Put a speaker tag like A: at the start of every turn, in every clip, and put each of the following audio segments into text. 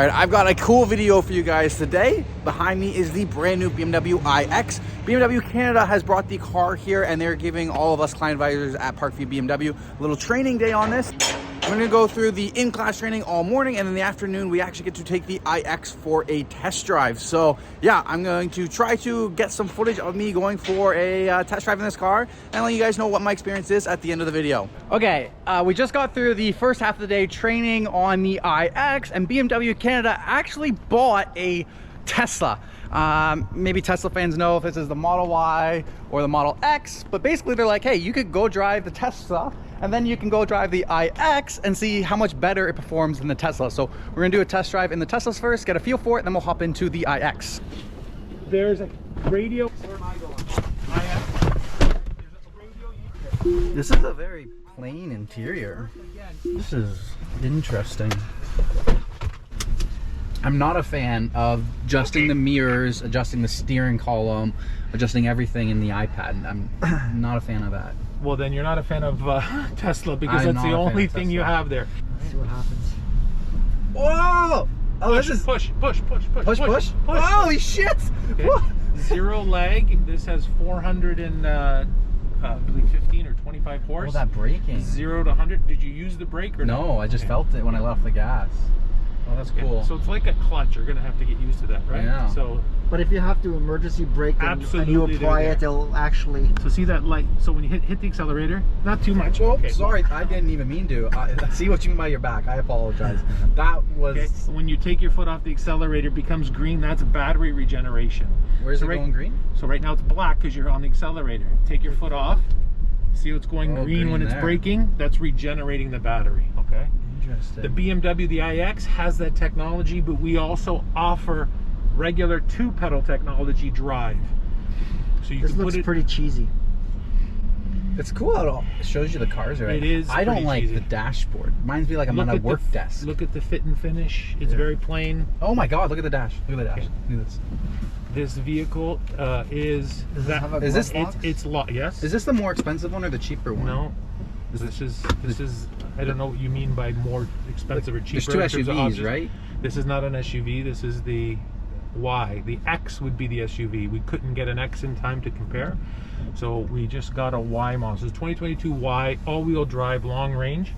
A: All right, I've got a cool video for you guys today. Behind me is the brand new BMW iX. BMW Canada has brought the car here and they're giving all of us client advisors at Parkview BMW a little training day on this. We're gonna go through the in-class training all morning, and in the afternoon, we actually get to take the iX for a test drive. So yeah, I'm going to try to get some footage of me going for a test drive in this car and let you guys know what my experience is at the end of the video. Okay, we just got through the first half of the day training on the iX, and BMW Canada actually bought a Tesla. Maybe Tesla fans know if this is the Model Y or the Model X, but basically they're like, hey, you could go drive the Tesla and then you can go drive the iX and see how much better it performs than the Tesla. So we're gonna do a test drive in the Teslas first, get a feel for it, then we'll hop into the iX.
B: There's a radio. Where am I going? There's a radio.
A: This is a very plain interior. This is interesting. I'm not a fan of adjusting the mirrors, adjusting the steering column, adjusting everything in the iPad. I'm not a fan of that.
B: Well, then you're not a fan of Tesla, because that's the only thing you have there.
C: Let's see what happens.
A: Whoa! Oh,
B: Push,
A: this is
B: push.
A: push. Holy shit!
B: Okay. Zero lag. This has 415 or 25 horse.
A: Oh, that braking.
B: 0 to 100. Did you use the brake or
A: no? I just felt it when I let off the gas. Oh, that's cool.
B: So it's like a clutch. You're gonna have to get used to that, right?
A: Yeah.
B: So,
C: but if you have to emergency brake and you apply it, it'll actually.
B: So see that light? So when you hit the accelerator, not too much.
A: Oh, okay. Sorry, I didn't even mean to. I see what you mean by your back. I apologize. That was.
B: Okay. When you take your foot off the accelerator, it becomes green. That's battery regeneration.
A: Where's it going green?
B: So right now it's black because you're on the accelerator. Take your foot off. See what's going green when it's braking? That's regenerating the battery. Okay.
A: Interesting.
B: The BMW, the iX, has that technology, but we also offer regular 2-pedal technology drive. So you
C: this
B: can
C: looks
B: put it.
C: Pretty cheesy.
A: It's cool how it shows you the cars, right?
B: It is.
A: I don't like
B: cheesy.
A: the dashboard. Reminds me like I'm on a work desk.
B: Look at the fit and finish. It's very plain.
A: Oh my God! Look at the dash. Look at the dash.
B: Okay.
A: Look at this.
B: This vehicle is that.
A: Is this?
B: It's yes.
A: Is this the more expensive one or the cheaper one?
B: No. This is. I don't know what you mean by more expensive or cheaper.
A: There's two SUVs, right?
B: This is not an SUV. This is the Y. The X would be the SUV. We couldn't get an X in time to compare, so we just got a Y model. So it's 2022 Y, all-wheel drive, long range.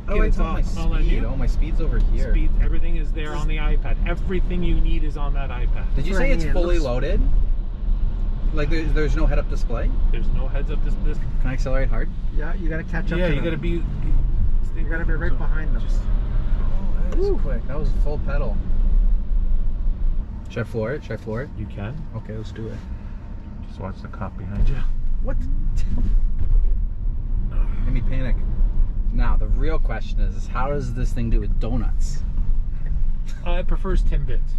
A: Oh, it's on my speed. Oh, my speed's over here.
B: Speed. Everything is there on the iPad. Everything you need is on that iPad.
A: Did you say it's fully loaded? Like there's no head-up display?
B: There's no heads-up display.
A: Can I accelerate hard?
C: Yeah, you gotta catch up.
B: Yeah,
C: to
B: you
C: them.
B: gotta be.
C: You gotta be right behind them.
A: Oh, that was quick. That was full pedal. Should I floor it? Should I floor it?
B: You can.
A: Okay, let's do it.
B: Just watch the cop behind you.
A: What? Made me panic. Now, the real question is, how does this thing do with donuts?
B: It prefers Timbits.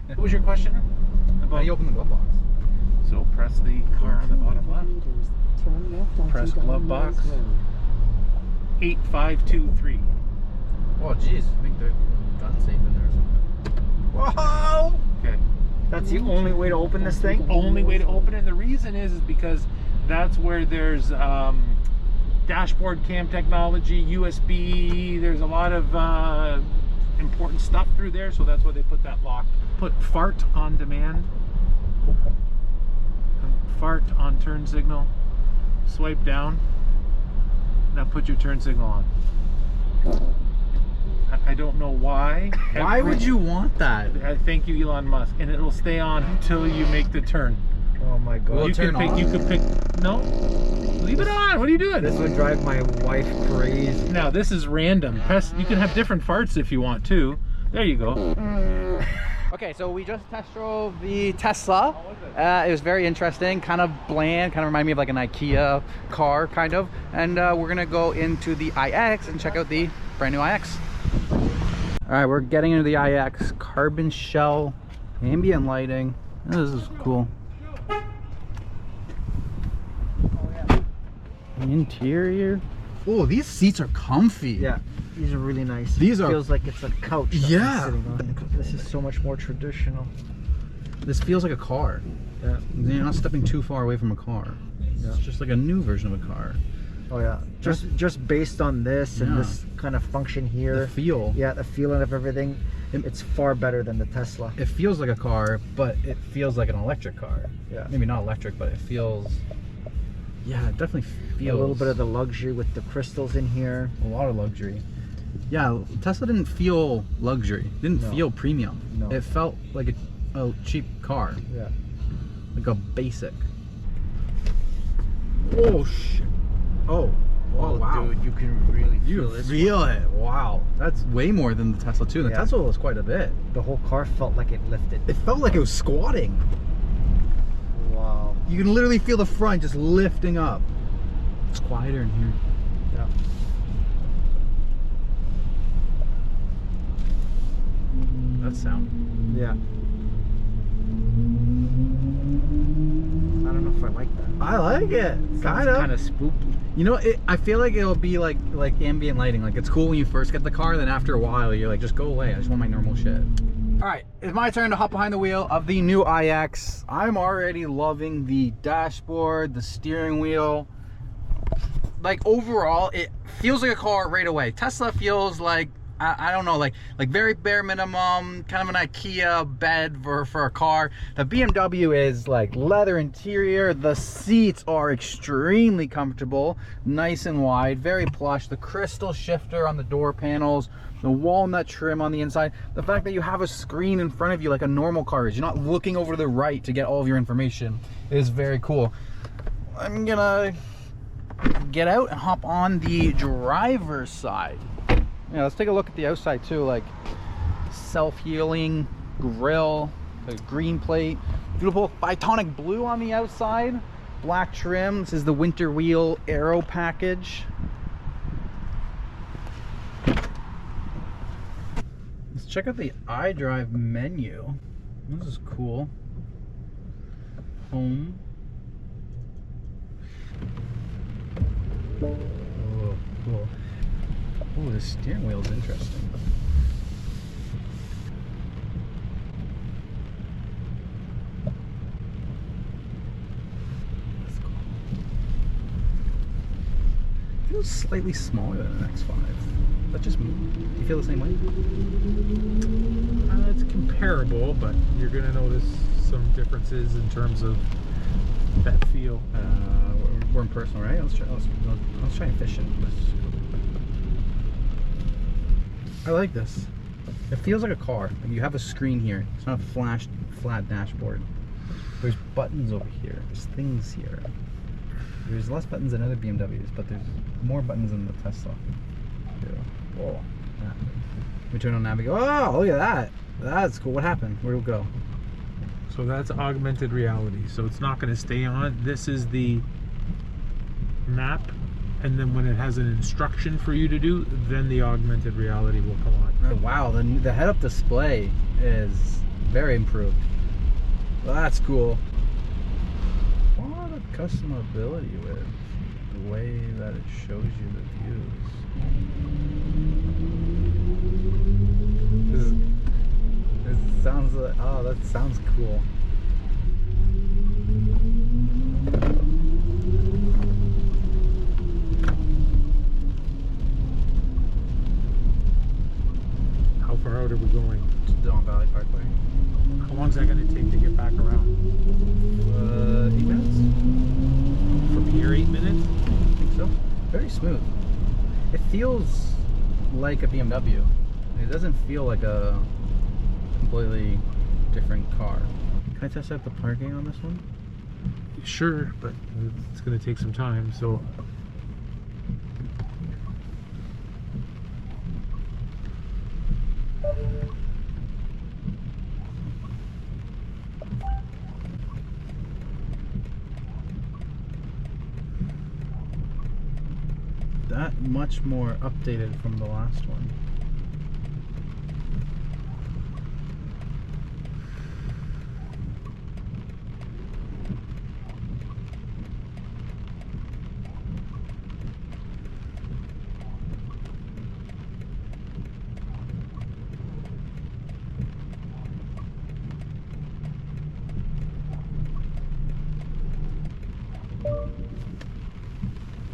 B: What was your question?
A: How do you open the glove box?
B: So press the car on the bottom left. Press glove box. 8523.
A: Oh, geez. I think the gun's safe in there or something. Whoa!
B: Okay.
C: That's the only way to open this thing?
B: Only way to open it. The reason is because that's where there's dashboard cam technology, USB. There's a lot of important stuff through there, so that's why they put that lock. Put fart on demand. Fart on turn signal. Swipe down. Now put your turn signal on. I don't know why.
A: Why would you want that?
B: Thank you, Elon Musk. And it'll stay on until you make the turn.
C: Oh my God.
A: Will it turn off?
B: You could pick. No. Leave it on. What are you doing?
C: This would drive my wife crazy.
B: Now this is random. Press. You can have different farts if you want to. There you go.
A: Okay, so we just test drove the Tesla.
B: How was it?
A: It was very interesting, kind of bland, kind of reminded me of like an IKEA car, kind of. And we're gonna go into the iX and check out the brand new iX. All right, we're getting into the iX. Carbon shell, ambient lighting. This is cool. The interior. Oh, these seats are comfy.
C: Yeah, these are really nice.
A: These are.
C: Feels like it's a couch. that
A: Yeah.
C: I'm sitting on. This is so much more traditional.
A: This feels like a car.
C: Yeah.
A: You're not stepping too far away from a car.
C: Yeah.
A: It's just like a new version of a car.
C: Oh yeah, just based on this and this kind of function here,
A: the feel.
C: Yeah, the feeling of everything. It's far better than the Tesla.
A: It feels like a car, but it feels like an electric car.
C: Yeah.
A: Maybe not electric, but it feels. Yeah, it definitely feels.
C: A little bit of the luxury with the crystals in here.
A: A lot of luxury. Yeah, Tesla didn't feel luxury. Didn't feel premium.
C: No.
A: It felt like a cheap car.
C: Yeah.
A: Like a basic. Oh shit. Oh. Oh wow.
C: Dude, you can really feel this.
A: Feel it. Wow. That's way more than the Tesla too. The Tesla was quite a bit.
C: The whole car felt like it lifted.
A: It felt like it was squatting.
C: Wow.
A: You can literally feel the front just lifting up. It's quieter in here.
C: Yeah.
A: That sound.
C: Yeah. I don't know if I like that.
A: I like it.
C: Kind of spooky.
A: You know, I feel like it'll be like ambient lighting. Like it's cool when you first get the car, then after a while you're like, just go away. I just want my normal shit. All right, it's my turn to hop behind the wheel of the new iX. I'm already loving the dashboard, the steering wheel. Like overall, it feels like a car right away. Tesla feels like, I don't know, like very bare minimum, kind of an IKEA bed for a car. The BMW is like leather interior. The seats are extremely comfortable, nice and wide, very plush. The crystal shifter on the door panels, the walnut trim on the inside. The fact that you have a screen in front of you like a normal car is. You're not looking over to the right to get all of your information. Is very cool. I'm gonna get out and hop on the driver's side. Yeah, let's take a look at the outside too. Like self-healing grille, the green plate, beautiful Photonic blue on the outside, black trim. This is the winter wheel aero package. Let's check out the iDrive menu. This is cool. Home. Oh, cool. Oh, the steering wheel is interesting. That's cool. Feels slightly smaller than an X5. Is that just me? Do you feel the same way?
B: It's comparable, but you're going to notice some differences in terms of that feel.
A: We're in personal, right? Let's try and fish it. I like this. It feels like a car. Like you have a screen here. It's not a flat dashboard. There's buttons over here. There's things here. There's less buttons than other BMWs, but there's more buttons than the Tesla. Whoa. We turn on navigate. Oh, look at that. That's cool. What happened? Where'd it go?
B: So that's augmented reality. So it's not going to stay on. This is the map, and then when it has an instruction for you to do, then the augmented reality will come on.
A: Oh, wow, the head-up display is very improved. Well, that's cool. A lot of customability with the way that it shows you the views. This sounds like, oh, that sounds cool.
B: How far out are we going?
A: To Don Valley Parkway.
B: How long is that going to take to get back around?
A: 8 minutes?
B: From here, 8 minutes?
A: I think so. Very smooth. It feels like a BMW. It doesn't feel like a completely different car. Can I test out the parking on this one?
B: Sure, but it's going to take some time, so...
A: That much more updated from the last one.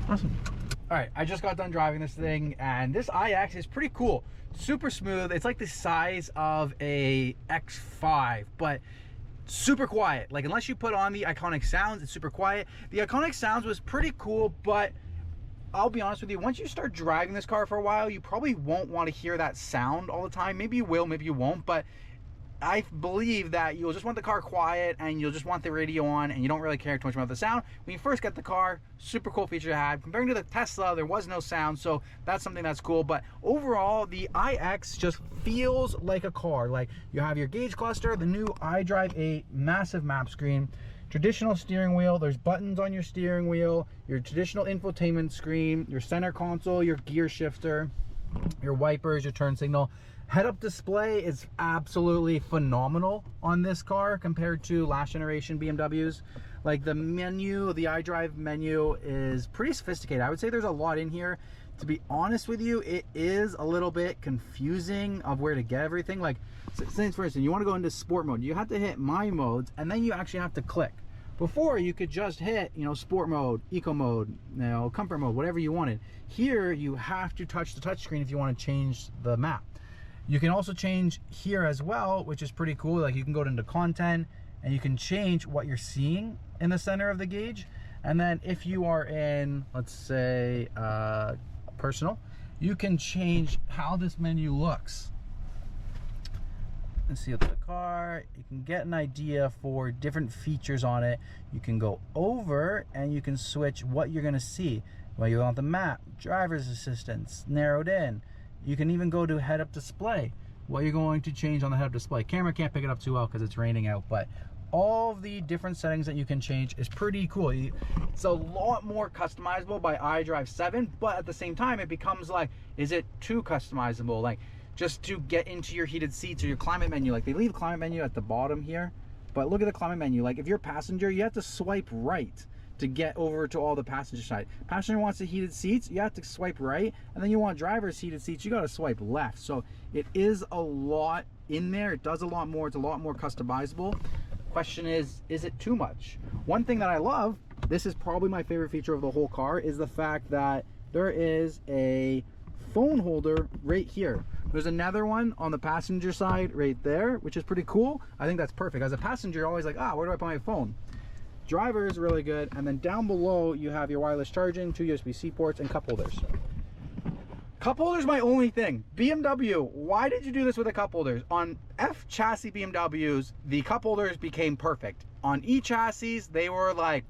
A: Awesome. All right, I just got done driving this thing, and this iX is pretty cool. Super smooth. It's like the size of a X5, but super quiet. Like, unless you put on the Iconic Sounds, it's super quiet. The Iconic Sounds was pretty cool, but I'll be honest with you, once you start driving this car for a while, you probably won't want to hear that sound all the time. Maybe you will, maybe you won't, but I believe that you'll just want the car quiet and you'll just want the radio on and you don't really care too much about the sound. When you first get the car, super cool feature to have. Comparing to the Tesla, there was no sound, so that's something that's cool. But overall, the iX just feels like a car. Like, you have your gauge cluster, the new iDrive 8 massive map screen, traditional steering wheel, there's buttons on your steering wheel, your traditional infotainment screen, your center console, your gear shifter, your wipers, your turn signal. Head-up display is absolutely phenomenal on this car compared to last generation BMWs. Like, the menu, the iDrive menu is pretty sophisticated. I would say there's a lot in here. To be honest with you, it is a little bit confusing of where to get everything. Like, since for instance, you want to go into sport mode, you have to hit my modes and then you actually have to click. Before, you could just hit, you know, sport mode, eco mode, you know, comfort mode, whatever you wanted. Here, you have to touch the touchscreen if you want to change the map. You can also change here as well, which is pretty cool. Like, you can go into content and you can change what you're seeing in the center of the gauge. And then if you are in, let's say, personal, you can change how this menu looks. Let's see, up the car, you can get an idea for different features on it. You can go over and you can switch what you're going to see. Well, you want the map, driver's assistance, narrowed in. You can even go to head-up display, what you're going to change on the head-up display. Camera can't pick it up too well because it's raining out, but all of the different settings that you can change is pretty cool. It's a lot more customizable by iDrive 7, but at the same time, it becomes like, is it too customizable? Like, just to get into your heated seats or your climate menu, like, they leave climate menu at the bottom here, but look at the climate menu. Like, if you're a passenger, you have to swipe right to get over to all the passenger side. Passenger wants the heated seats, you have to swipe right, and then you want driver's heated seats, you got to swipe left. So it is a lot in there. It does a lot more. It's a lot more customizable. Question is it too much? One thing that I love, this is probably my favorite feature of the whole car, is the fact that there is a phone holder right here. There's another one on the passenger side right there, which is pretty cool. I think that's perfect. As a passenger, you're always like, where do I put my phone? Driver is really good. And then down below, you have your wireless charging, 2 USB-C ports, and cup holders. Cup holders my only thing. BMW, why did you do this with the cup holders? On F chassis BMWs, the cup holders became perfect. On E chassis, they were like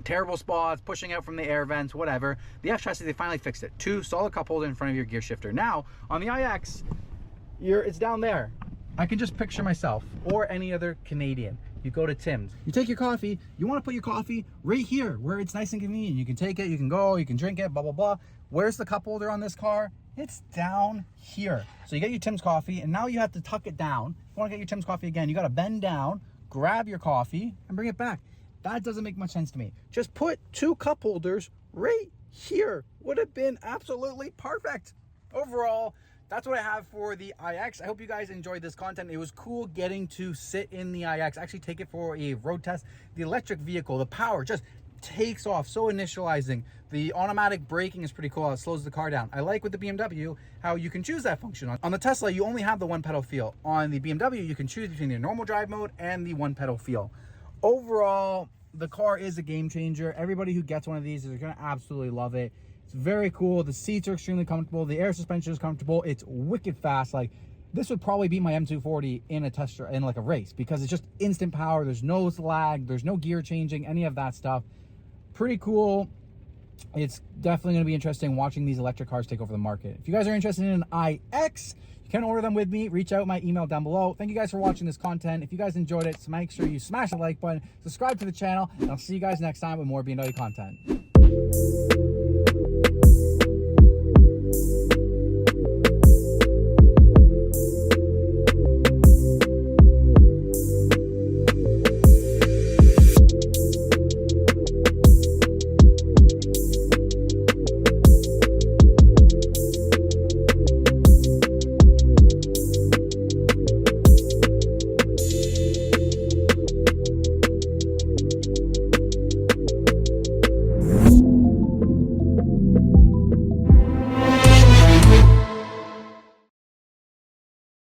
A: terrible spots, pushing out from the air vents, whatever. The F chassis, they finally fixed it. 2 solid cup holders in front of your gear shifter. Now, on the iX, it's down there. I can just picture myself or any other Canadian. You go to Tim's, you take your coffee, you want to put your coffee right here where it's nice and convenient. You can take it, you can go, you can drink it, blah, blah, blah. Where's the cup holder on this car? It's down here. So you get your Tim's coffee, and now you have to tuck it down. If you want to get your Tim's coffee again, you got to bend down, grab your coffee, and bring it back. That doesn't make much sense to me. Just put 2 cup holders right here. Would have been absolutely perfect. Overall, that's what I have for the iX. I hope you guys enjoyed this content. It was cool getting to sit in the iX, actually take it for a road test. The electric vehicle, the power just takes off, so initializing. The automatic braking is pretty cool. It slows the car down. I like with the BMW how you can choose that function. On the Tesla, you only have the 1 pedal feel. On the BMW, you can choose between the normal drive mode and the 1 pedal feel. Overall, the car is a game changer. Everybody who gets one of these is going to absolutely love it. It's very cool. The seats are extremely comfortable. The air suspension is comfortable. It's wicked fast. Like, this would probably beat my M240 in a test in like a race because it's just instant power. There's no lag. There's no gear changing, any of that stuff. Pretty cool. It's definitely going to be interesting watching these electric cars take over the market. If you guys are interested in an iX, you can order them with me. Reach out, my email down below. Thank you guys for watching this content. If you guys enjoyed it, so make sure you smash the like button, subscribe to the channel, and I'll see you guys next time with more BMW content.